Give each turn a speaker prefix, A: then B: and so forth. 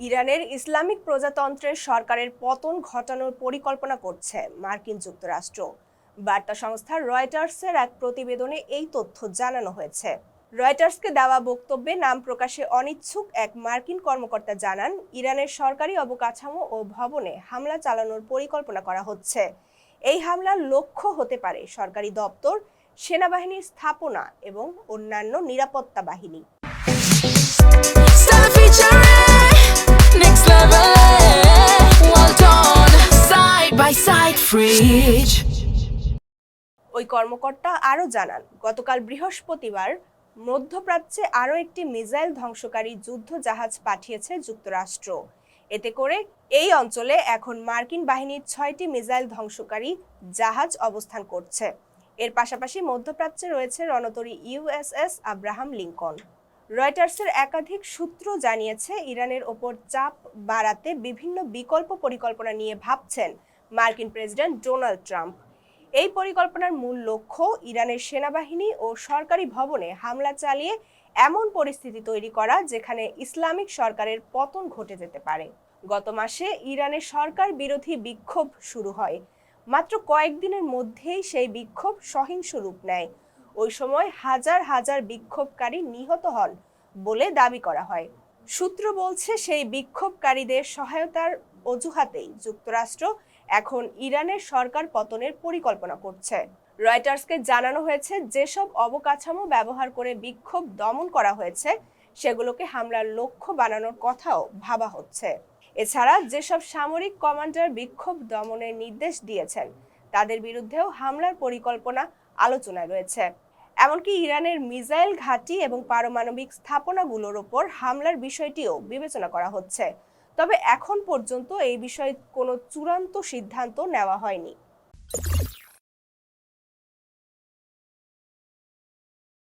A: ইরানের ইসলামিক প্রজাতন্ত্রের সরকারের পতন ঘটানোর পরিকল্পনা করছে মার্কিন যুক্তরাষ্ট্র। বার্তা সংস্থা রয়টার্সের এক প্রতিবেদনে এই তথ্য জানানো হয়েছে। রয়টার্সকে দেওয়া বক্তব্যে নাম প্রকাশে অনিচ্ছুক এক মার্কিন কর্মকর্তা জানান, ইরানের সরকারি অবকাঠামো ও ভবনে হামলা চালানোর পরিকল্পনা করা হচ্ছে। এই হামলার লক্ষ্য হতে পারে সরকারি দপ্তর, সেনাবাহিনীর স্থাপনা এবং অন্যান্য নিরাপত্তা বাহিনী। ওই কর্মকর্তা আরও জানান, গতকাল বৃহস্পতিবার মধ্যপ্রাচ্যে আরও একটি মিসাইল ধ্বংসকারী যুদ্ধ জাহাজ পাঠিয়েছে যুক্তরাষ্ট্র। এতে করে এই অঞ্চলে এখন মার্কিন বাহিনীর 6টি মিসাইল ধ্বংসকারী জাহাজ অবস্থান করছে। এর পাশাপাশি মধ্যপ্রাচ্যে রয়েছে রণতরী ইউএসএস আব্রাহাম লিঙ্কন। রয়টার্সের একাধিক সূত্র জানিয়েছে, ইরানের ওপর চাপ বাড়াতে বিভিন্ন বিকল্প পরিকল্পনা নিয়ে ভাবছেন মার্কিন প্রেসিডেন্ট ডোনাল্ড ট্রাম্প। এই পরিকল্পনার মূল লক্ষ্য ইরানের সেনাবাহিনী ও সরকারি ভবনে হামলা চালিয়ে এমন পরিস্থিতি তৈরি করা যেখানে ইসলামিক সরকারের পতন ঘটে যেতে পারে। গত মাসে ইরানের সরকার বিরোধী বিক্ষোভ শুরু হয়। মাত্র কয়েকদিনের মধ্যেই সেই বিক্ষোভ সহিংস রূপ নেয়। ওই সময় হাজার হাজার বিক্ষোভকারী নিহত হন বলে দাবি করা হয়। সূত্র বলছে, সেই বিক্ষোভকারীদের সহায়তার অজুহাতেই যুক্তরাষ্ট্র এখন ইরানের সরকার পতনের পরিকল্পনা করছে। রয়টার্সকে জানানো হয়েছে, যেসব অবকাঠামো ব্যবহার করে বিক্ষোভ দমন করা হয়েছে সেগুলোকে হামলার লক্ষ্য বানানোর কথাও ভাবা হচ্ছে। এছাড়া যেসব সামরিক কমান্ডার বিক্ষোভ দমনের নির্দেশ দিয়েছেন তাদের বিরুদ্ধেও হামলার পরিকল্পনা আলোচনায় রয়েছে। এমনকি ইরানের মিসাইল ঘাঁটি এবং পারমাণবিক স্থাপনাগুলোর ওপর হামলার বিষয়টিও বিবেচনা করা হচ্ছে। তবে এখন পর্যন্ত এই বিষয়ে কোনো চূড়ান্ত সিদ্ধান্ত নেওয়া হয়নি।